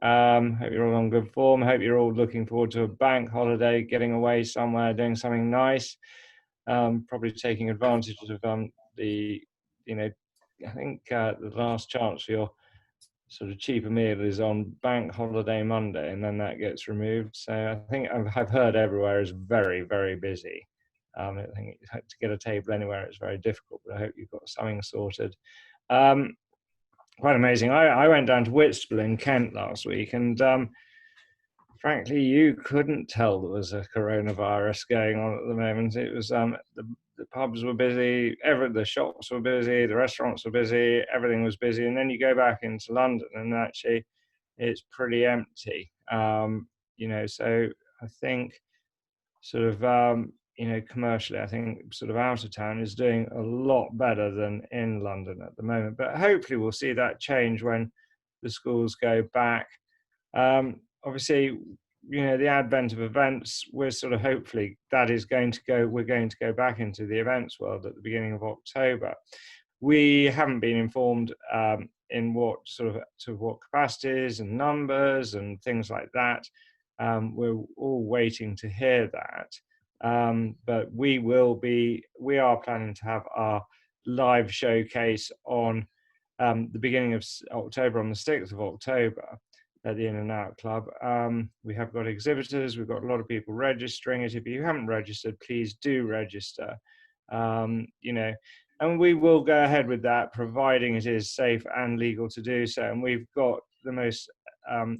Hope you're all on good form. Hope you're all looking forward to a bank holiday, getting away somewhere, doing something nice. Probably taking advantage of the, you know, I think the last chance for your sort of cheaper meal is on Bank Holiday Monday, and then that gets removed. So I think I've heard everywhere is very, very busy. I think to get a table anywhere is very difficult, but I hope you've got something sorted. Quite amazing. I went down to Whitstable in Kent last week, and frankly, you couldn't tell there was a coronavirus going on at the moment. It was the pubs were busy, the shops were busy, the restaurants were busy, everything was busy. And then you go back into London, and actually, it's pretty empty. So I think sort of commercially, I think sort of out of town is doing a lot better than in London at the moment. But hopefully, we'll see that change when the schools go back. Obviously, the advent of events, we're sort of hopefully that is going to go, we're going to go back into the events world at the beginning of October. We haven't been informed in what what capacities and numbers and things like that. We're all waiting to hear that. But we are planning to have our live showcase on the beginning of October, on the 6th of October at the In and Out Club. We have got exhibitors, we've got a lot of people registering it. If you haven't registered, please do register. And we will go ahead with that, providing it is safe and legal to do so. And we've got the most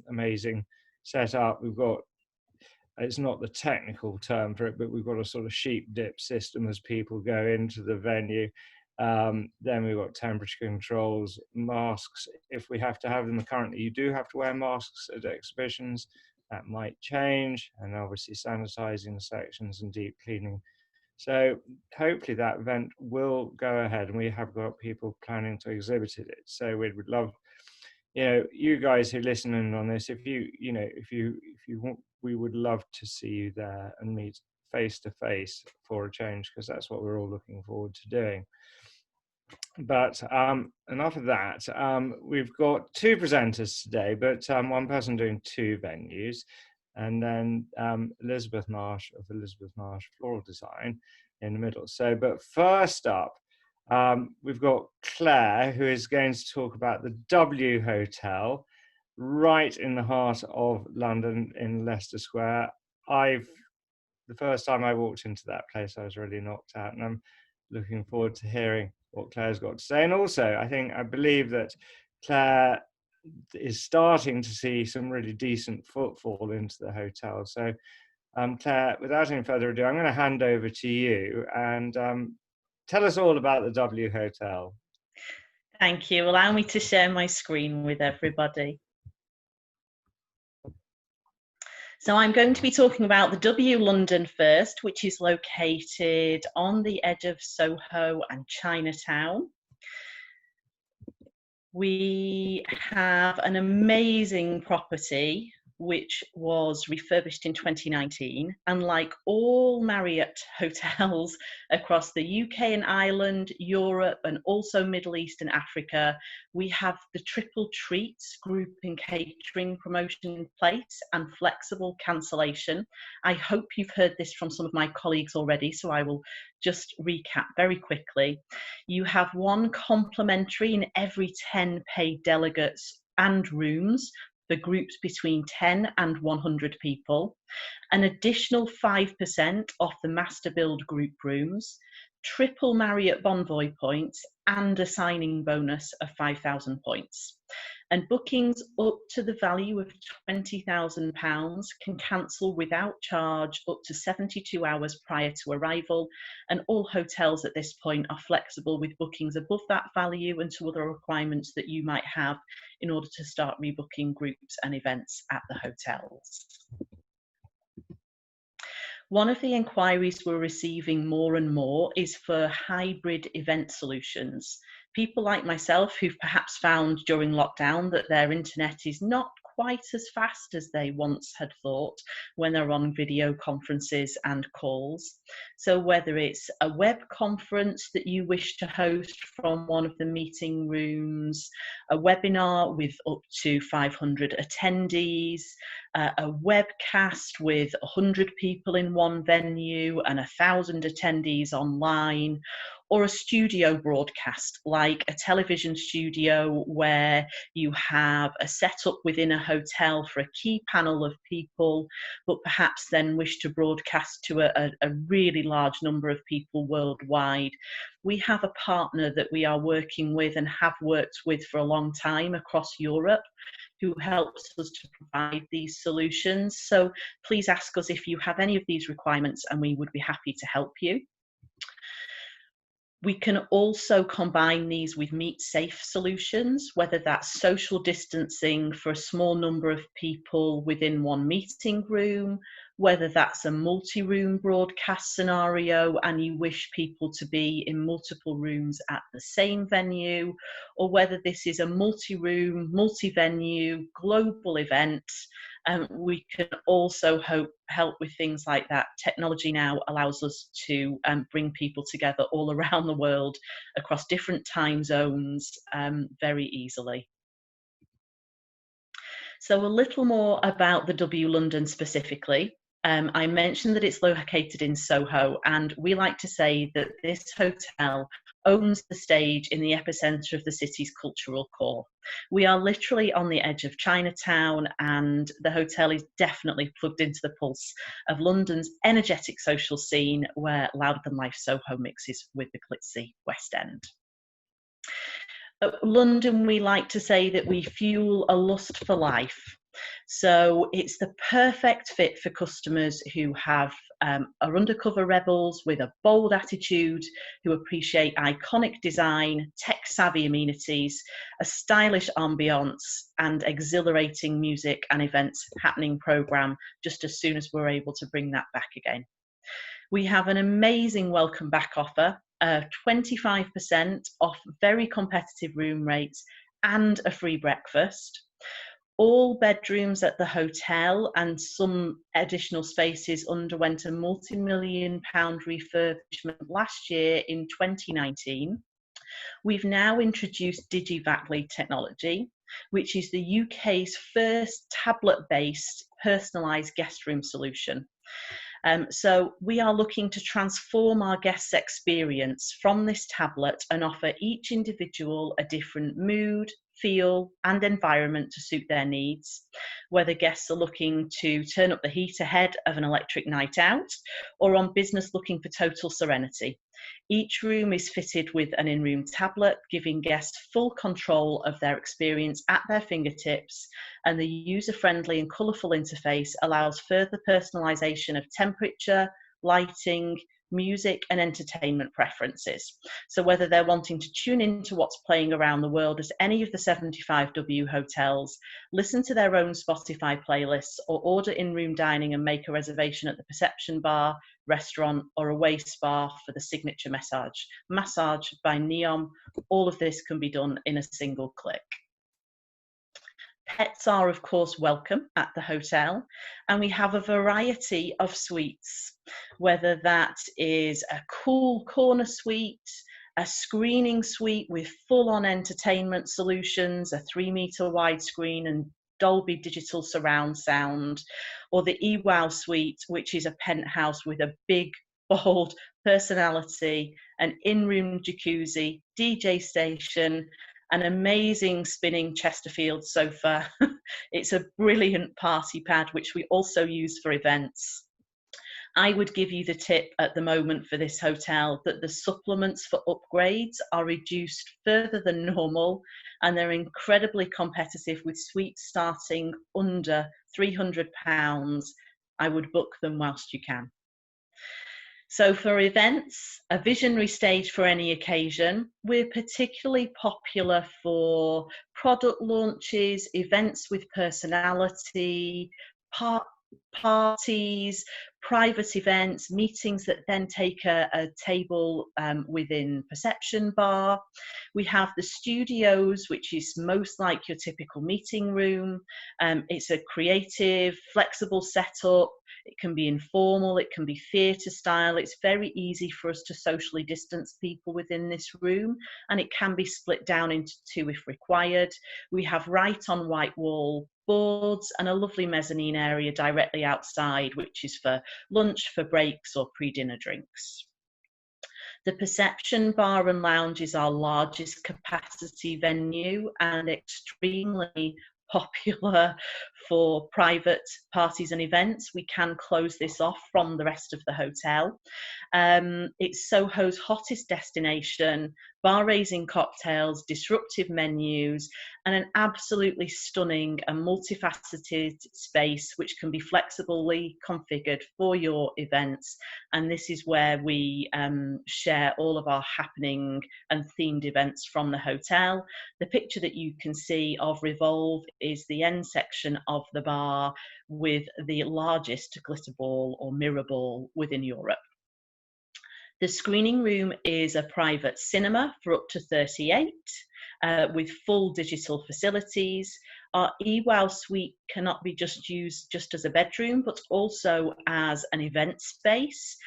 amazing setup. It's not the technical term for it, but we've got a sort of sheep dip system as people go into the venue. Then we've got temperature controls, masks, if we have to have them. Currently, you do have to wear masks at exhibitions. That might change, and obviously sanitizing the sections and deep cleaning. So hopefully that event will go ahead, and we have got people planning to exhibit it. So we would love, you guys who listen in on this, if you want, we would love to see you there and meet face to face for a change, because that's what we're all looking forward to doing. But enough of that. We've got two presenters today, but one person doing two venues, and then Elizabeth Marsh of Elizabeth Marsh Floral Design in the middle. So, but first up, we've got Claire, who is going to talk about the W Hotel, right in the heart of London in Leicester Square. The first time I walked into that place, I was really knocked out, and I'm looking forward to hearing what Claire's got to say. And also, I believe that Claire is starting to see some really decent footfall into the hotel. So, Claire, without any further ado, I'm going to hand over to you and tell us all about the W Hotel. Thank you. Allow me to share my screen with everybody. So I'm going to be talking about the W London first, which is located on the edge of Soho and Chinatown. We have an amazing property which was refurbished in 2019, and like all Marriott hotels across the UK and Ireland, Europe, and also Middle East and Africa, we have the triple treats group and catering promotion plates and flexible cancellation. I hope you've heard this from some of my colleagues already, so I will just recap very quickly. You have one complimentary in every 10 paid delegates and rooms for groups between 10 and 100 people, an additional 5% off the master build group rooms, triple Marriott Bonvoy points, and a signing bonus of 5,000 points. And bookings up to the value of £20,000 can cancel without charge up to 72 hours prior to arrival, and all hotels at this point are flexible with bookings above that value and to other requirements that you might have in order to start rebooking groups and events at the hotels. One of the inquiries we're receiving more and more is for hybrid event solutions. People like myself who've perhaps found during lockdown that their internet is not quite as fast as they once had thought when they're on video conferences and calls. So whether it's a web conference that you wish to host from one of the meeting rooms, a webinar with up to 500 attendees, a webcast with 100 people in one venue and 1,000 attendees online, or a studio broadcast like a television studio where you have a setup within a hotel for a key panel of people, but perhaps then wish to broadcast to a really large number of people worldwide. We have a partner that we are working with and have worked with for a long time across Europe, who helps us to provide these solutions. So please ask us if you have any of these requirements and we would be happy to help you. We can also combine these with meet-safe solutions, whether that's social distancing for a small number of people within one meeting room, whether that's a multi-room broadcast scenario and you wish people to be in multiple rooms at the same venue, or whether this is a multi-room, multi-venue, global event. We can also help with things like that. Technology now allows us to bring people together all around the world across different time zones very easily. So a little more about the W London specifically. I mentioned that it's located in Soho, and we like to say that this hotel owns the stage in the epicentre of the city's cultural core. We are literally on the edge of Chinatown, and the hotel is definitely plugged into the pulse of London's energetic social scene, where louder than life Soho mixes with the glitzy West End. At London, we like to say that we fuel a lust for life. So it's the perfect fit for customers who are undercover rebels with a bold attitude, who appreciate iconic design, tech-savvy amenities, a stylish ambience, and exhilarating music and events happening programme just as soon as we're able to bring that back again. We have an amazing welcome back offer, 25% off very competitive room rates and a free breakfast. All bedrooms at the hotel and some additional spaces underwent a multi-million-pound refurbishment last year in 2019. We've now introduced DigiVac technology, which is the UK's first tablet-based personalised guest room solution. So we are looking to transform our guests' experience from this tablet and offer each individual a different mood, feel and environment to suit their needs, whether guests are looking to turn up the heat ahead of an electric night out or on business looking for total serenity. Each room is fitted with an in-room tablet, giving guests full control of their experience at their fingertips, and the user-friendly and colourful interface allows further personalisation of temperature, lighting, music and entertainment preferences. So whether they're wanting to tune into what's playing around the world at any of the 75W hotels, listen to their own Spotify playlists, or order in-room dining and make a reservation at the Perception Bar, restaurant or away spa for the signature massage by Neom, all of this can be done in a single click. Pets are, of course, welcome at the hotel, and we have a variety of suites, whether that is a cool corner suite, a screening suite with full-on entertainment solutions, a 3-meter widescreen and Dolby digital surround sound, or the eWow suite, which is a penthouse with a big, bold personality, an in-room jacuzzi, DJ station, an amazing spinning Chesterfield sofa. It's a brilliant party pad, which we also use for events. I would give you the tip at the moment for this hotel that the supplements for upgrades are reduced further than normal, and they're incredibly competitive with suites starting under £300. I would book them whilst you can. So for events, a visionary stage for any occasion. We're particularly popular for product launches, events with personality, parties, private events, meetings that then take a table within Perception Bar. We have the studios, which is most like your typical meeting room. It's a creative, flexible setup. It can be informal, it can be theatre style. It's very easy for us to socially distance people within this room, and it can be split down into two if required. We have right on white wall boards and a lovely mezzanine area directly outside, which is for lunch, for breaks or pre-dinner drinks. The Perception Bar and Lounge is our largest capacity venue and extremely popular for private parties and events. We can close this off from the rest of the hotel. It's Soho's hottest destination, bar-raising cocktails, disruptive menus, and an absolutely stunning and multifaceted space which can be flexibly configured for your events. And this is where we share all of our happening and themed events from the hotel. The picture that you can see of Revolve is the end section of the bar with the largest glitter ball or mirror ball within Europe. The screening room is a private cinema for up to 38 with full digital facilities. Our eWow suite cannot be just used just as a bedroom, but also as an event space.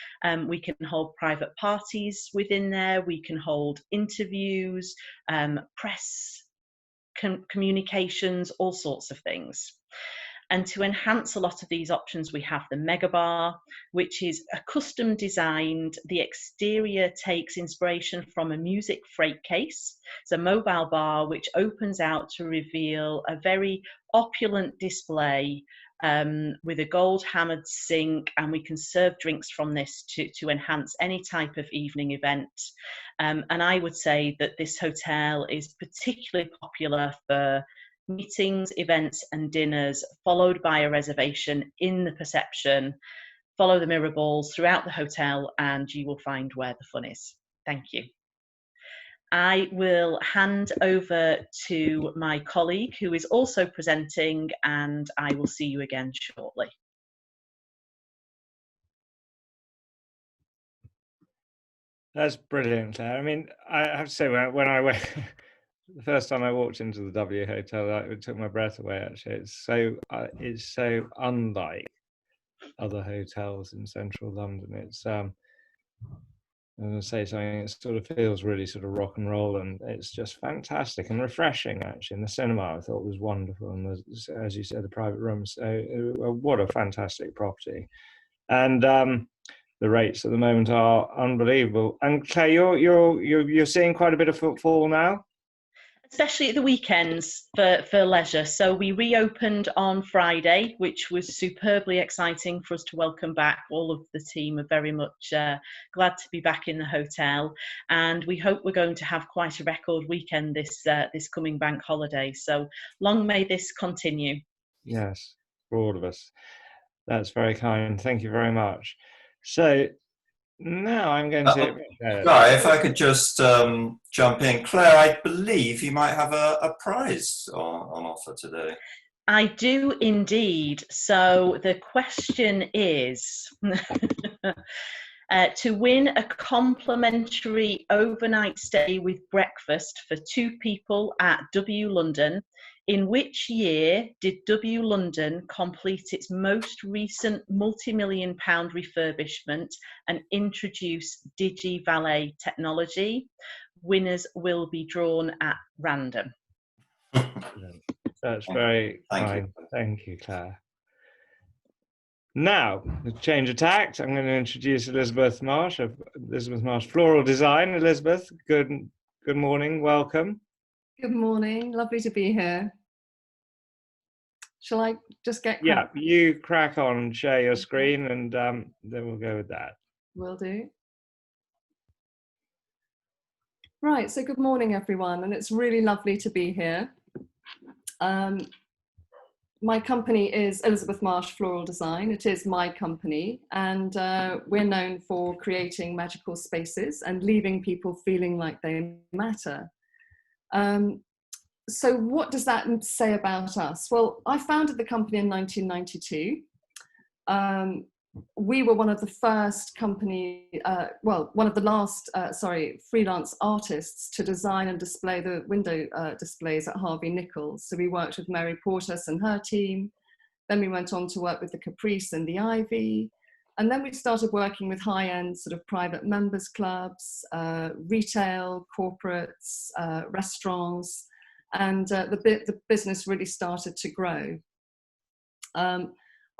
We can hold private parties within there. We can hold interviews, press communications, all sorts of things. And to enhance a lot of these options, we have the Mega Bar, which is a custom designed. The exterior takes inspiration from a music freight case. It's a mobile bar which opens out to reveal a very opulent display with a gold hammered sink, and we can serve drinks from this to enhance any type of evening event. And I would say that this hotel is particularly popular for meetings, events and dinners, followed by a reservation in the Perception. Follow the mirror balls throughout the hotel and you will find where the fun is. Thank you. I will hand over to my colleague who is also presenting, and I will see you again shortly. That's brilliant, Claire. I mean, I have to say, when I went, the first time I walked into the W Hotel, it took my breath away. Actually, it's so unlike other hotels in central London. It's I'm going to say something. It sort of feels really sort of rock and roll, and it's just fantastic and refreshing. Actually, and the cinema I thought was wonderful, and as you said, the private rooms. So what a fantastic property, and the rates at the moment are unbelievable. And Claire, you're seeing quite a bit of footfall now, especially at the weekends for leisure. So we reopened on Friday, which was superbly exciting for us to welcome back. All of the team are very much glad to be back in the hotel, and we hope we're going to have quite a record weekend this coming bank holiday. So long may this continue. Yes, for all of us. That's very kind. Thank you very much. So now I'm going to... Claire, if I could just jump in. Claire, I believe you might have a prize on offer today. I do indeed. So the question is to win a complimentary overnight stay with breakfast for 2 people at W London. In which year did W London complete its most recent multi-million pound refurbishment and introduce DigiValet technology? Winners will be drawn at random. That's very kind. Thank you, Claire. Now, change of tact. I'm going to introduce Elizabeth Marsh of Elizabeth Marsh Floral Design. Elizabeth, good morning. Welcome. Good morning. Lovely to be here. Shall I just get... Yeah, you crack on, share your screen, and then we'll go with that. Will do. Right, so good morning, everyone, and it's really lovely to be here. My company is Elizabeth Marsh Floral Design. It is my company, and we're known for creating magical spaces and leaving people feeling like they matter. So what does that say about us? Well, I founded the company in 1992, we were one of the first company, one of the last, freelance artists to design and display the window displays at Harvey Nichols. So we worked with Mary Portas and her team. Then we went on to work with the Caprice and the Ivy. And then we started working with high-end sort of private members clubs, retail, corporates, restaurants, and the business really started to grow.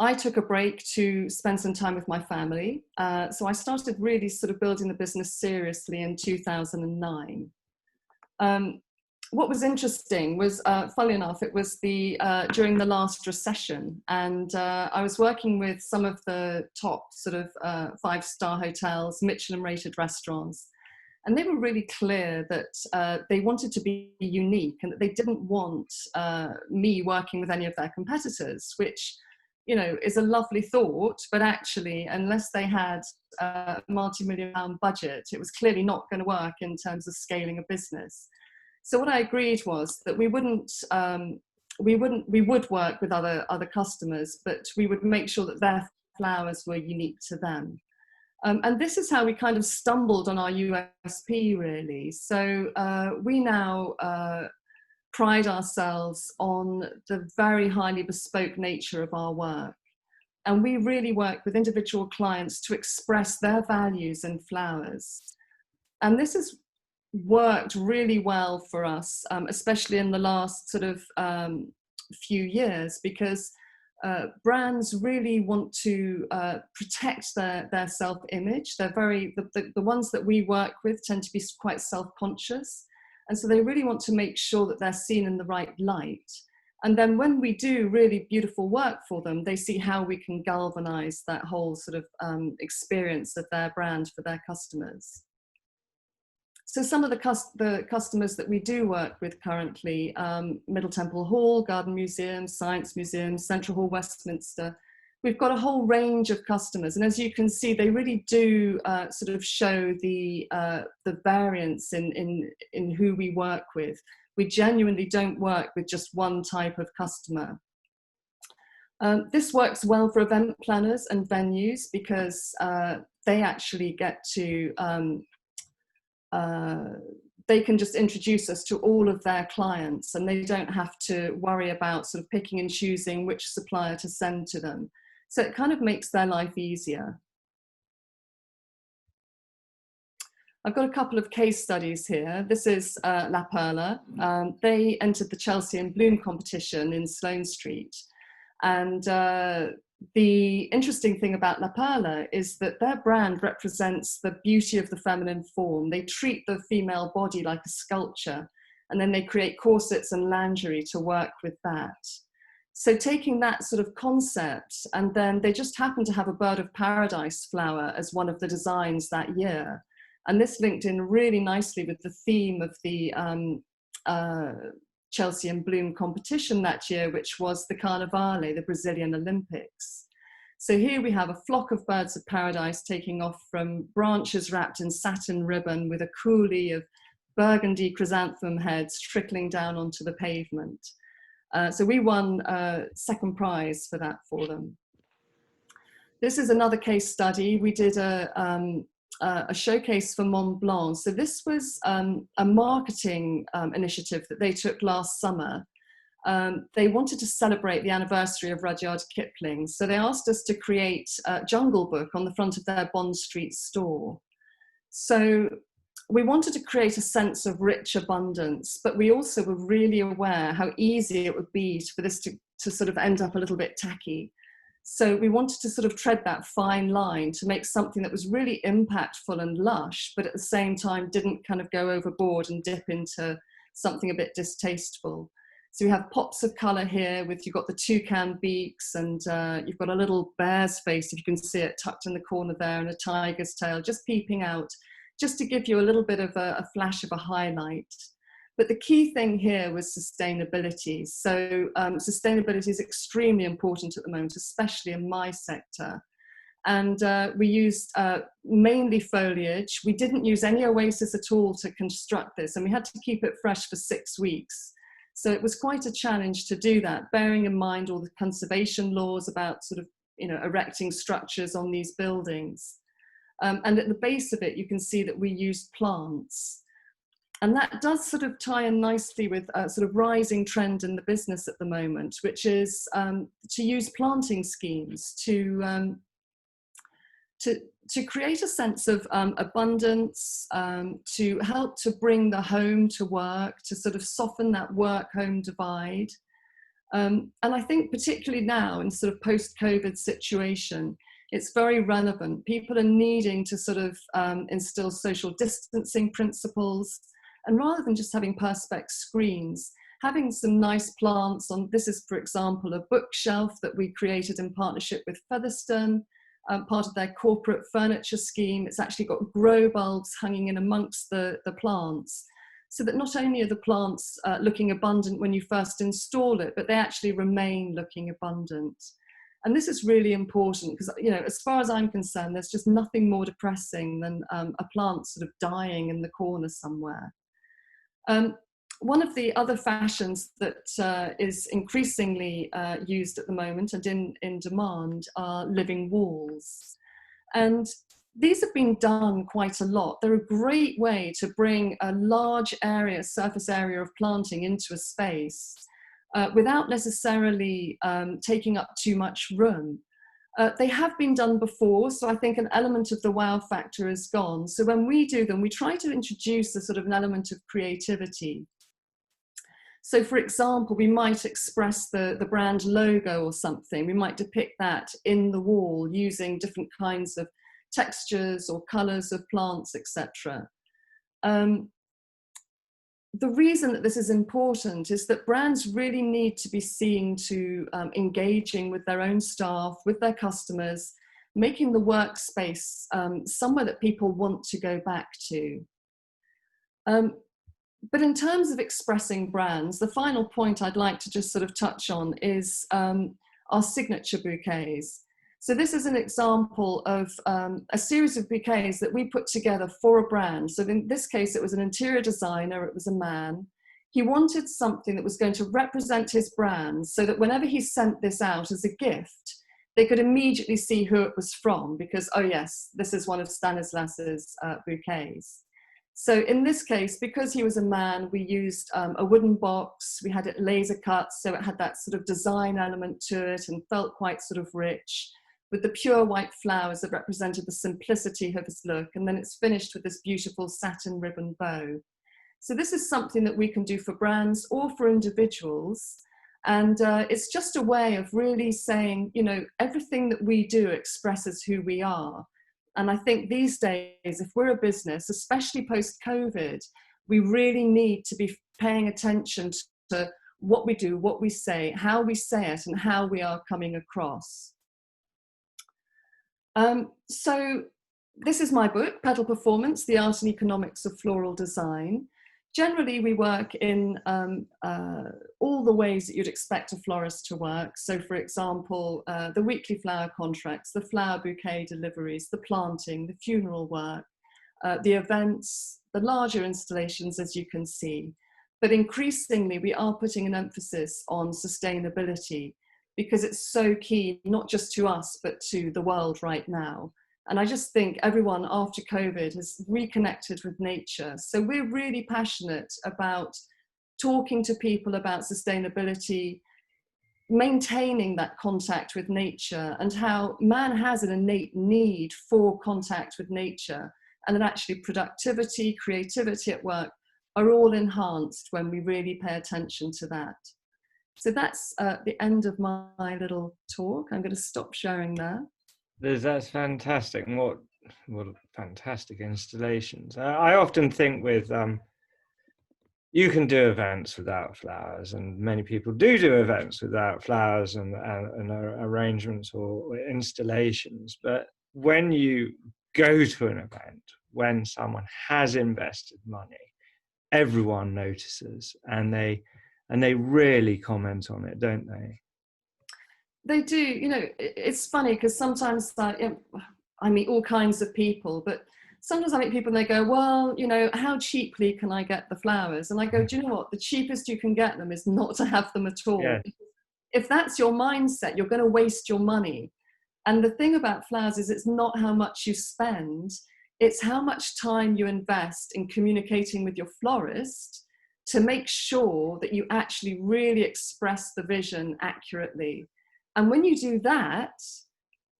I took a break to spend some time with my family. So I started really sort of building the business seriously in 2009. What was interesting was, funnily enough, it was during the last recession, and I was working with some of the top sort of 5-star hotels, Michelin rated restaurants, and they were really clear that they wanted to be unique and that they didn't want me working with any of their competitors, which, you know, is a lovely thought, but actually, unless they had a multi-million-pound budget, it was clearly not going to work in terms of scaling a business. So what I agreed was that we would work with other customers, but we would make sure that their flowers were unique to them. And this is how we kind of stumbled on our USP, really. So we now pride ourselves on the very highly bespoke nature of our work. And we really work with individual clients to express their values in flowers. And this has worked really well for us, especially in the last sort of few years, because brands really want to protect their self-image. They're the ones that we work with tend to be quite self-conscious. And so they really want to make sure that they're seen in the right light. And then when we do really beautiful work for them, they see how we can galvanize that whole sort of experience of their brand for their customers. So some of the customers that we do work with currently, Middle Temple Hall, Garden Museum, Science Museum, Central Hall, Westminster, we've got a whole range of customers. And as you can see, they really do sort of show the variance in who we work with. We genuinely don't work with just one type of customer. This works well for event planners and venues because they actually get to they can just introduce us to all of their clients, and they don't have to worry about sort of picking and choosing which supplier to send to them. So it kind of makes their life easier. I've got a couple of case studies here. This is La Perla. They entered the Chelsea and Bloom competition in Sloane Street. And the interesting thing about La Perla is that their brand represents the beauty of the feminine form. They treat the female body like a sculpture, and then they create corsets and lingerie to work with that. So taking that sort of concept, and then they just happened to have a bird of paradise flower as one of the designs that year. And this linked in really nicely with the theme of the Chelsea and Bloom competition that year, which was the Carnivale, the Brazilian Olympics. So here we have a flock of birds of paradise taking off from branches wrapped in satin ribbon with a coulis of burgundy chrysanthemum heads trickling down onto the pavement. So we won second prize for that for them. This is another case study. We did a showcase for Mont Blanc. So this was a marketing initiative that they took last summer. They wanted to celebrate the anniversary of Rudyard Kipling. So they asked us to create a Jungle Book on the front of their Bond Street store. So we wanted to create a sense of rich abundance, but we also were really aware how easy it would be for this to sort of end up a little bit tacky. So we wanted to sort of tread that fine line to make something that was really impactful and lush, but at the same time didn't kind of go overboard and dip into something a bit distasteful. So we have pops of colour here you've got the toucan beaks, and you've got a little bear's face, if you can see it, tucked in the corner there, and a tiger's tail just peeping out, just to give you a little bit of a flash of a highlight. But the key thing here was sustainability. So sustainability is extremely important at the moment, especially in my sector. And we used mainly foliage. We didn't use any oasis at all to construct this, and we had to keep it fresh for 6 weeks. So it was quite a challenge to do that, bearing in mind all the conservation laws about sort of erecting structures on these buildings. And at the base of it, you can see that we use plants. And that does sort of tie in nicely with a sort of rising trend in the business at the moment, which is to use planting schemes to create a sense of abundance, to help to bring the home to work, to sort of soften that work-home divide. And I think particularly now in sort of post-COVID situation, it's very relevant. People are needing to sort of instill social distancing principles, and rather than just having perspex screens, having some nice plants on, this is, for example, a bookshelf that we created in partnership with Featherstone, part of their corporate furniture scheme. It's actually got grow bulbs hanging in amongst the plants, so that not only are the plants looking abundant when you first install it, but they actually remain looking abundant. And this is really important because, as far as I'm concerned, there's just nothing more depressing than a plant sort of dying in the corner somewhere. One of the other fashions that is increasingly used at the moment and in demand are living walls. And these have been done quite a lot. They're a great way to bring a large area, surface area of planting into a space without necessarily taking up too much room. They have been done before, so I think an element of the wow factor is gone. So when we do them, we try to introduce a sort of an element of creativity. So for example, we might express the brand logo or something. We might depict that in the wall using different kinds of textures or colors of plants, etc. The reason that this is important is that brands really need to be seen to engaging with their own staff, with their customers, making the workspace somewhere that people want to go back to. But in terms of expressing brands, the final point I'd like to just sort of touch on is our signature bouquets. So this is an example of a series of bouquets that we put together for a brand. So in this case, it was an interior designer, it was a man. He wanted something that was going to represent his brand so that whenever he sent this out as a gift, they could immediately see who it was from because, oh yes, this is one of Stanislas's bouquets. So in this case, because he was a man, we used a wooden box, we had it laser cut, so it had that sort of design element to it and felt quite sort of rich, with the pure white flowers that represented the simplicity of his look, and then it's finished with this beautiful satin ribbon bow. So this is something that we can do for brands or for individuals, and it's just a way of really saying, everything that we do expresses who we are. And I think these days, if we're a business, especially post-COVID, we really need to be paying attention to what we do, what we say, how we say it, and how we are coming across. So this is my book, Petal Performance, The Art and Economics of Floral Design. Generally, we work in all the ways that you'd expect a florist to work. So for example, the weekly flower contracts, the flower bouquet deliveries, the planting, the funeral work, the events, the larger installations, as you can see. But increasingly, we are putting an emphasis on sustainability because it's so key, not just to us, but to the world right now. And I just think everyone after COVID has reconnected with nature. So we're really passionate about talking to people about sustainability, maintaining that contact with nature, and how man has an innate need for contact with nature. And then actually productivity, creativity at work are all enhanced when we really pay attention to that. So that's the end of my little talk. I'm going to stop sharing there. That's fantastic. And what fantastic installations. I often think with, you can do events without flowers, and many people do events without flowers and arrangements or installations. But when you go to an event, when someone has invested money, everyone notices and they really comment on it, don't they? They do. It's funny because sometimes I meet all kinds of people, but sometimes I meet people and they go, well, how cheaply can I get the flowers? And I go, do you know what? The cheapest you can get them is not to have them at all. Yeah. If that's your mindset, you're going to waste your money. And the thing about flowers is it's not how much you spend, it's how much time you invest in communicating with your florist to make sure that you actually really express the vision accurately. And when you do that,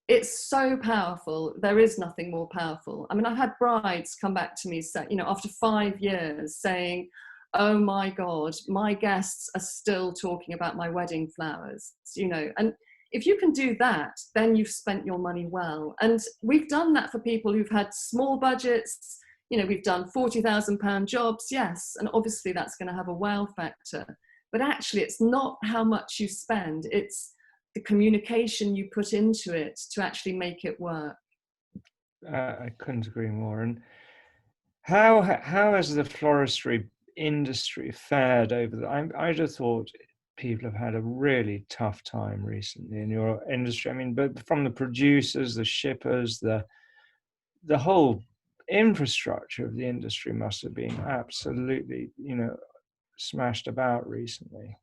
it's so powerful. There is nothing more powerful. I mean, I've had brides come back to me, after 5 years saying, oh my God, my guests are still talking about my wedding flowers, and if you can do that, then you've spent your money well. And we've done that for people who've had small budgets. We've done £40,000 jobs, yes, and obviously that's going to have a wow factor. But actually, it's not how much you spend, it's the communication you put into it to actually make it work. I couldn't agree more. And how has the floristry industry fared over I just thought people have had a really tough time recently in your industry. I mean, but from the producers, the shippers, the whole infrastructure of the industry must have been absolutely, smashed about recently.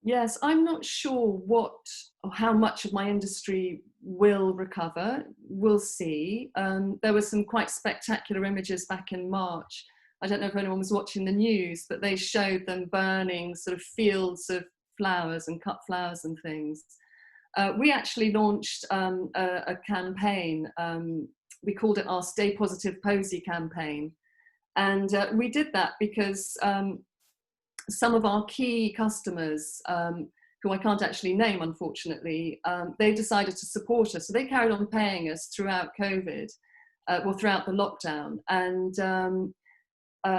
Yes, I'm not sure what or how much of my industry will recover. We'll see. There were some quite spectacular images back in March. I don't know if anyone was watching the news, but they showed them burning sort of fields of flowers and cut flowers and things. We actually launched a campaign. We called it our Stay Positive Posy campaign. And we did that because some of our key customers, who I can't actually name, unfortunately, they decided to support us. So they carried on paying us throughout COVID, throughout the lockdown. And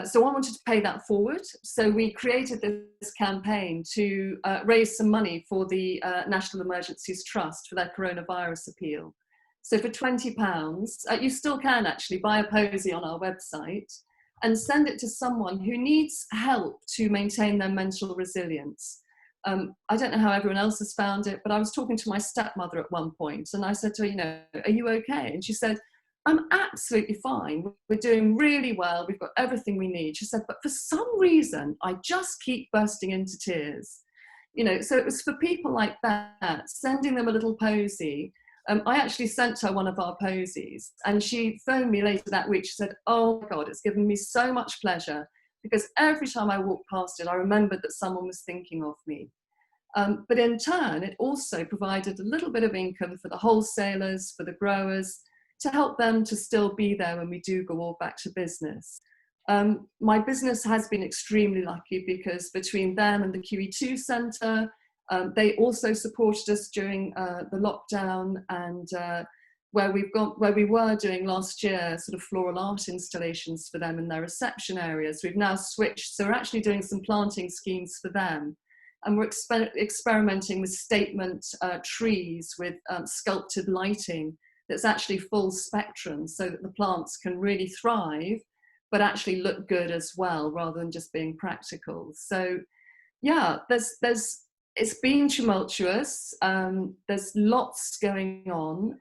so I wanted to pay that forward. So we created this campaign to raise some money for the National Emergencies Trust for their coronavirus appeal. So for £20, you still can actually buy a posy on our website and send it to someone who needs help to maintain their mental resilience. I don't know how everyone else has found it, but I was talking to my stepmother at one point and I said to her, are you okay? And she said, I'm absolutely fine. We're doing really well. We've got everything we need. She said, but for some reason, I just keep bursting into tears. So it was for people like that, sending them a little posy. I actually sent her one of our posies and she phoned me later that week. She said, oh my God, it's given me so much pleasure because every time I walked past it, I remembered that someone was thinking of me. But in turn, it also provided a little bit of income for the wholesalers, for the growers, to help them to still be there when we do go all back to business. My business has been extremely lucky because between them and the QE2 Centre, they also supported us during the lockdown, and where we were doing last year sort of floral art installations for them in their reception areas. We've now switched, so we're actually doing some planting schemes for them. And we're experimenting with statement trees with sculpted lighting that's actually full spectrum so that the plants can really thrive, but actually look good as well, rather than just being practical. So yeah, it's been tumultuous. There's lots going on.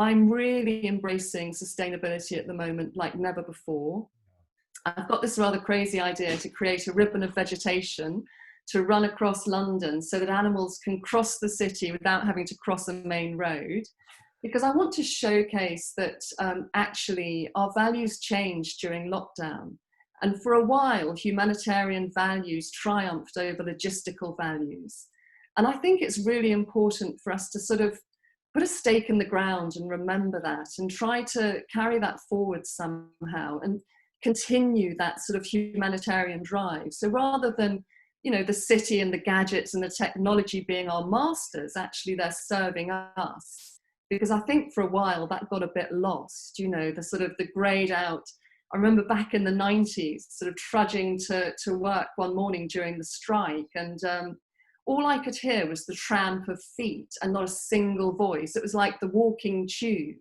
I'm really embracing sustainability at the moment like never before. I've got this rather crazy idea to create a ribbon of vegetation to run across London so that animals can cross the city without having to cross a main road. Because I want to showcase that actually our values changed during lockdown. And for a while, humanitarian values triumphed over logistical values. And I think it's really important for us to sort of put a stake in the ground and remember that and try to carry that forward somehow and continue that sort of humanitarian drive. So rather than, the city and the gadgets and the technology being our masters, actually they're serving us. Because I think for a while that got a bit lost, the sort of the grayed out. I remember back in the 90s, sort of trudging to work one morning during the strike, and all I could hear was the tramp of feet and not a single voice. It was like the walking tube.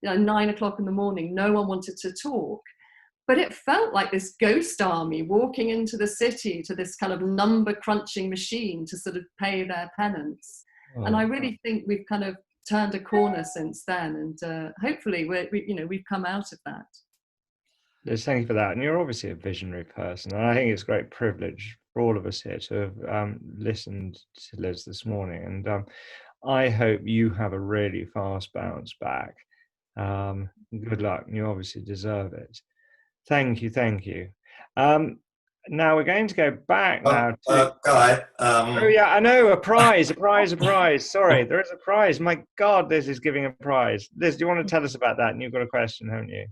9 o'clock in the morning, no one wanted to talk. But it felt like this ghost army walking into the city to this kind of number crunching machine to sort of pay their penance. Oh. And I really think we've kind of turned a corner since then, and hopefully we've come out of that. Liz, thank you for that. And you're obviously a visionary person, and I think it's a great privilege for all of us here to have listened to Liz this morning. And I hope you have a really fast bounce back. Good luck. You obviously deserve it. Thank you, thank you. Now we're going to go back now to Guy. oh yeah, I know, a prize. Sorry, there is a prize. My God, Liz is giving a prize. Liz, do you want to tell us about that? And you've got a question, haven't you?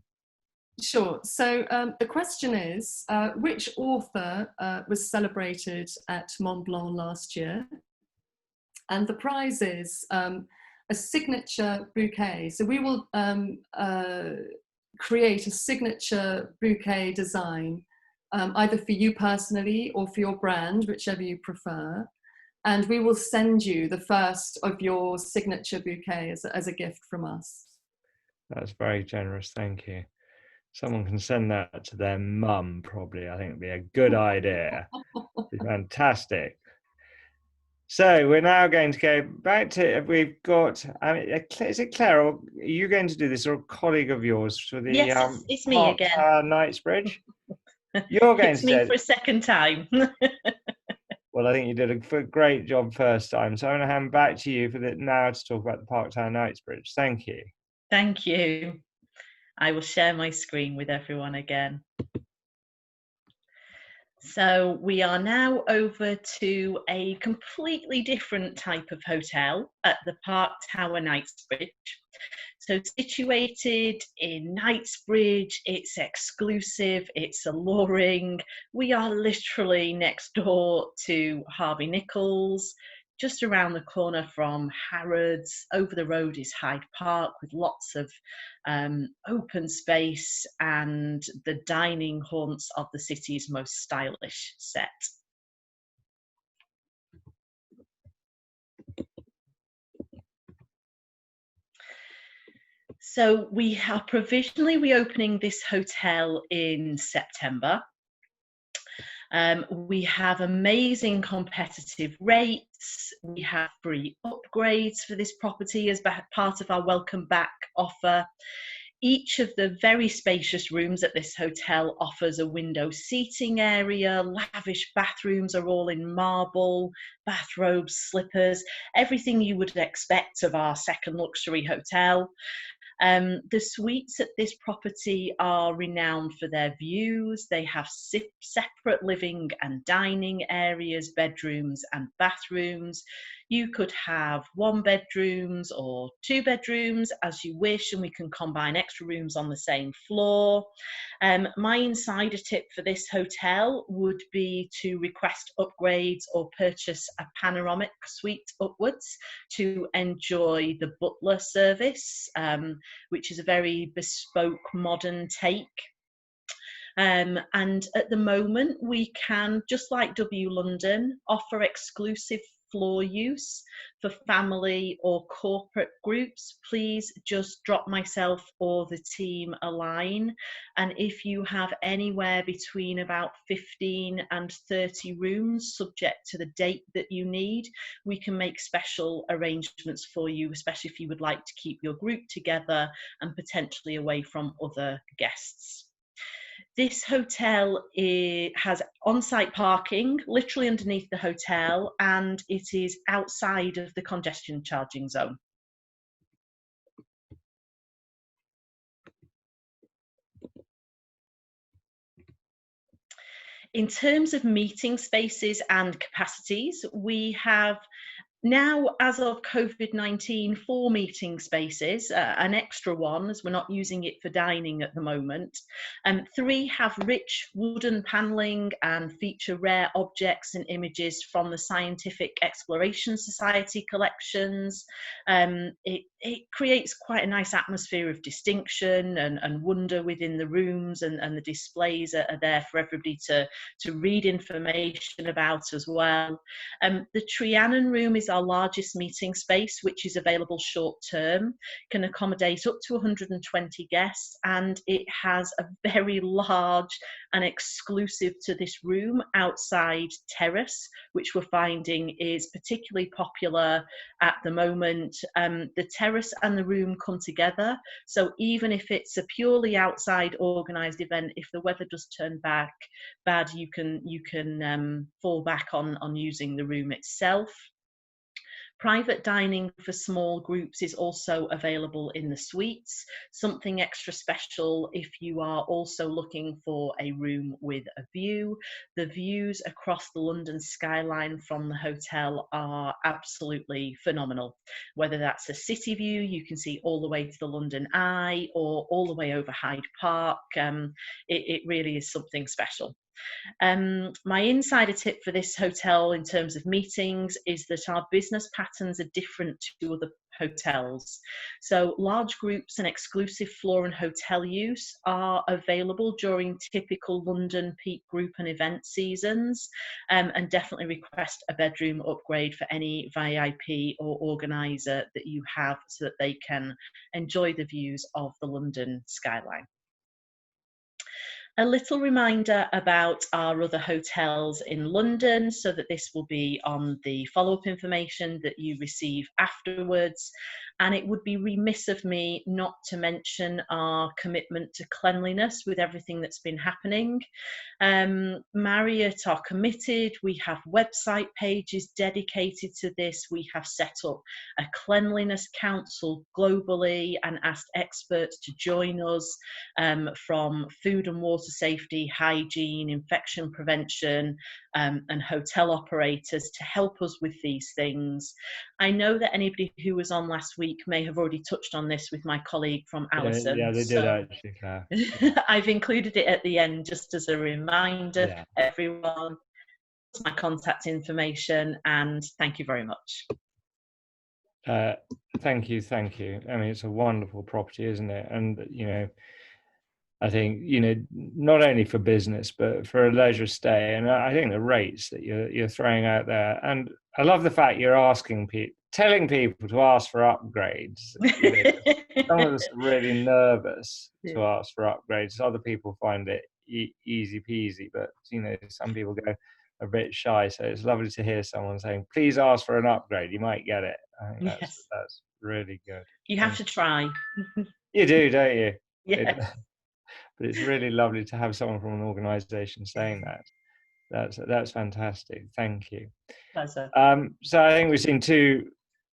Sure. So the question is, which author was celebrated at Mont Blanc last year? And the prize is a signature bouquet. So we will create a signature bouquet design, either for you personally or for your brand, whichever you prefer. And we will send you the first of your signature bouquet as a gift from us. That's very generous. Thank you. Someone can send that to their mum, probably. I think it'd be a good idea. It'd be fantastic. So we're now going to go back to, we've got, is it Claire, or are you going to do this, or a colleague of yours for the Yes, it's me again. Knightsbridge? You're going It's to me do for a second time. Well, I think you did a great job first time. So I'm going to hand back to you for now to talk about the Park Tower Knightsbridge. Thank you. Thank you. I will share my screen with everyone again. So we are now over to a completely different type of hotel at the Park Tower Knightsbridge. So situated in Knightsbridge, it's exclusive, it's alluring. We are literally next door to Harvey Nichols, just around the corner from Harrods. Over the road is Hyde Park with lots of open space and the dining haunts of the city's most stylish set. So we are provisionally reopening this hotel in September. We have amazing competitive rates. We have free upgrades for this property as part of our welcome back offer. Each of the very spacious rooms at this hotel offers a window seating area. Lavish bathrooms are all in marble, bathrobes, slippers, everything you would expect of our second luxury hotel. The suites at this property are renowned for their views. They have separate living and dining areas, bedrooms and bathrooms. You could have 1 bedrooms or 2 bedrooms as you wish, and we can combine extra rooms on the same floor. My insider tip for this hotel would be to request upgrades or purchase a panoramic suite upwards to enjoy the butler service, which is a very bespoke modern take. And at the moment, we can, just like W London, offer exclusive floor use for family or corporate groups. Please just drop myself or the team a line. And if you have anywhere between about 15 and 30 rooms, subject to the date that you need, we can make special arrangements for you, especially if you would like to keep your group together and potentially away from other guests. This hotel has on-site parking literally underneath the hotel, and it is outside of the congestion charging zone. In terms of meeting spaces and capacities, we have now, as of COVID-19, 4 meeting spaces, an extra one as we're not using it for dining at the moment. 3 have rich wooden panelling and feature rare objects and images from the Scientific Exploration Society collections. It creates quite a nice atmosphere of distinction and wonder within the rooms, and the displays are there for everybody to read information about as well. The Trianon room is our largest meeting space, which is available short term, can accommodate up to 120 guests, and it has a very large and exclusive to this room outside terrace, which we're finding is particularly popular at the moment. The terrace and the room come together, so even if it's a purely outside organised event, if the weather does turn bad, you can fall back on using the room itself. Private dining for small groups is also available in the suites. Something extra special if you are also looking for a room with a view. The views across the London skyline from the hotel are absolutely phenomenal. Whether that's a city view, you can see all the way to the London Eye, or all the way over Hyde Park. It really is something special. My insider tip for this hotel in terms of meetings is that our business patterns are different to other hotels. So large groups and exclusive floor and hotel use are available during typical London peak group and event seasons, and definitely request a bedroom upgrade for any VIP or organiser that you have so that they can enjoy the views of the London skyline. A little reminder about our other hotels in London, so that this will be on the follow-up information that you receive afterwards. And it would be remiss of me not to mention our commitment to cleanliness with everything that's been happening. Marriott are committed. We have website pages dedicated to this. We have set up a cleanliness council globally and asked experts to join us, from food and water safety, hygiene, infection prevention, and hotel operators to help us with these things. I know that anybody who was on last week may have already touched on this with my colleague from Alison. Yeah, they did actually, Claire. I've included it at the end just as a reminder for everyone. It's my contact information, and thank you very much. Thank you. I mean, it's a wonderful property, isn't it? And, I think, not only for business, but for a leisure stay. And I think the rates that you're throwing out there, and I love the fact you're telling people to ask for upgrades. Some of us are really nervous to ask for upgrades. Other people find it easy peasy, but, some people go a bit shy. So it's lovely to hear someone saying, please ask for an upgrade. You might get it. I think that's really good. You have to try. You do, don't you? Yes. But it's really lovely to have someone from an organisation saying that. That's fantastic. Thank you. Pleasure. So I think we've seen two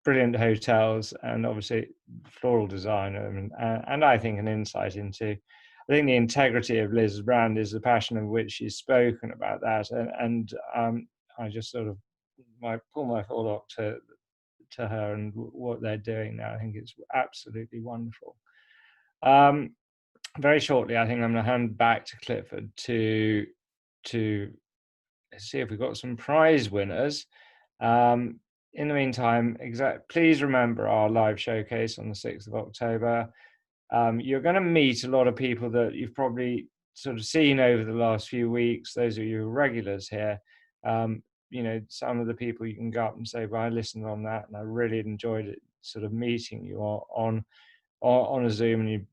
brilliant hotels, and obviously floral design, and I think an insight into, I think the integrity of Liz's brand is the passion of which she's spoken about that, and I just sort of might pull my forelock to her and what they're doing now. I think it's absolutely wonderful. Very shortly, I think I'm going to hand back to Clifford to see if we've got some prize winners. In the meantime, please remember our live showcase on the 6th of October. You're going to meet a lot of people that you've probably sort of seen over the last few weeks. Those of you who are regulars here, some of the people you can go up and say, well, I listened on that and I really enjoyed it, sort of meeting you on a Zoom, and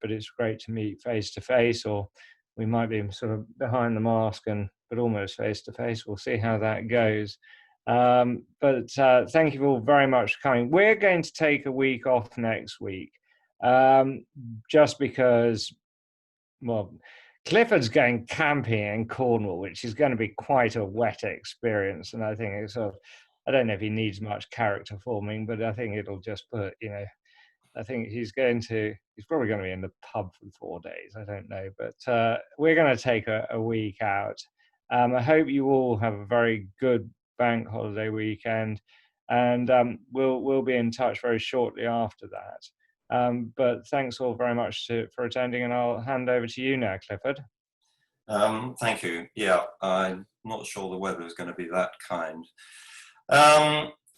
but it's great to meet face to face, or we might be sort of behind the mask but almost face to face. We'll see how that goes. But thank you all very much for coming. We're going to take a week off next week, just because, well, Clifford's going camping in Cornwall, which is going to be quite a wet experience, and I think it's I don't know if he needs much character forming, but I think it'll just put, I think he's probably going to be in the pub for 4 days. I don't know, but we're going to take a week out. I hope you all have a very good bank holiday weekend, and we'll be in touch very shortly after that. But thanks all very much for attending, and I'll hand over to you now, Clifford. Thank you. Yeah, I'm not sure the weather is going to be that kind.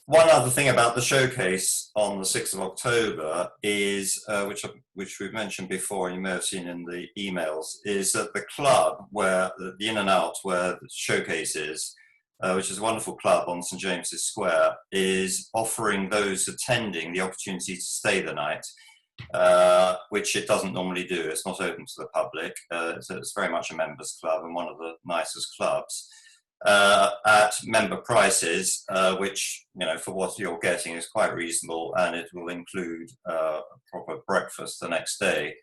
One other thing about the showcase on the 6th of October is, which we've mentioned before, and you may have seen in the emails, is that the club, where the In and Out, where the showcase is, which is a wonderful club on St James's Square, is offering those attending the opportunity to stay the night, which it doesn't normally do. It's not open to the public. So it's very much a members club and one of the nicest clubs. At member prices, which, for what you're getting is quite reasonable, and it will include a proper breakfast the next day.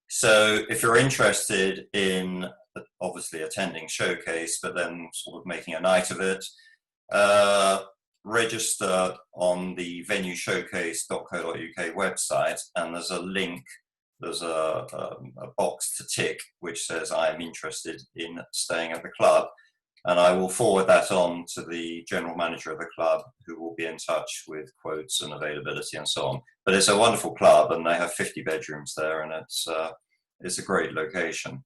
So if you're interested in obviously attending showcase, but then sort of making a night of it, register on the venueshowcase.co.uk website, and there's a link, there's a box to tick which says I am interested in staying at the club, and I will forward that on to the general manager of the club, who will be in touch with quotes and availability and so on. But it's a wonderful club, and they have 50 bedrooms there, and it's a great location.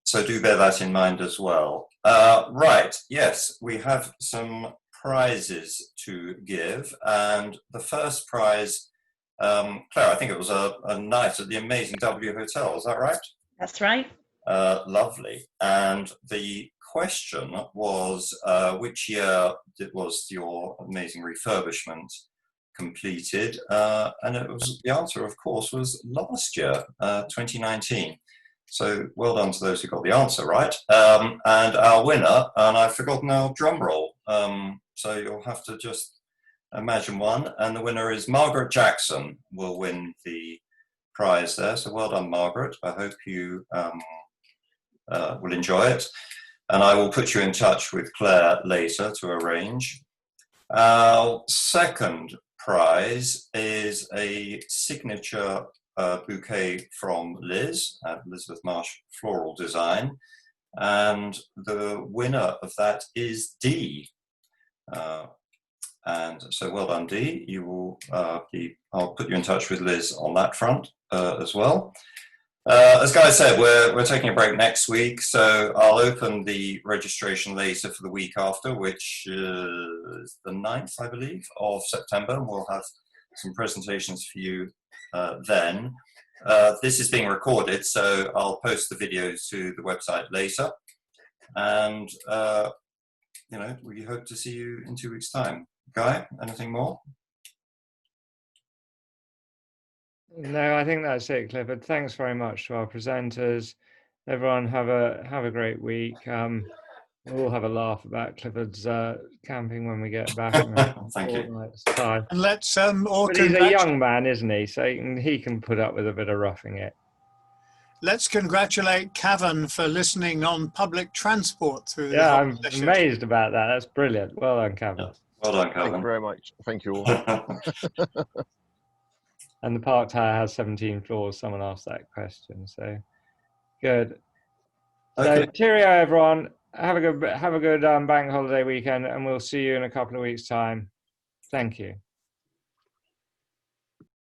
So do bear that in mind as well. Right, yes, we have some prizes to give, and the first prize, Claire, I think it was a night at the amazing W Hotel, is that right? That's right. Lovely. And the question was, which year was your amazing refurbishment completed? And it was, the answer, of course, was last year, 2019. So well done to those who got the answer right. And our winner, and I've forgotten our drum roll, so you'll have to just imagine one. And the winner is Margaret Jackson, will win the prize there. So well done, Margaret. I hope you will enjoy it. And I will put you in touch with Claire later to arrange. Our second prize is a signature bouquet from Liz at Elizabeth Marsh Floral Design, and the winner of that is Dee. And so well done, Dee. You will I'll put you in touch with Liz on that front as well. As Guy said, we're taking a break next week, so I'll open the registration later for the week after, which is the 9th, I believe, of September. We'll have some presentations for you then. This is being recorded, so I'll post the videos to the website later. And, you know, we hope to see you in 2 weeks' time. Guy, anything more? No, I think that's it, Clifford. Thanks very much to our presenters. Everyone have a great week. We'll have a laugh about Clifford's camping when we get back in a Thank you. fortnight's time. And let's all But he's a young man, isn't he? So he can put up with a bit of roughing it. let's congratulate Cavan for listening on public transport through the Yeah, whole I'm session. amazed about that. That's brilliant. Well done, Cavan. Yeah. Well done, Thank you Calvin. very much. Thank you all. And the Park Tower has 17 floors. Someone asked that question. So good. So Okay. cheerio, everyone. Have a good bank holiday weekend, and we'll see you in a couple of weeks' time. Thank you.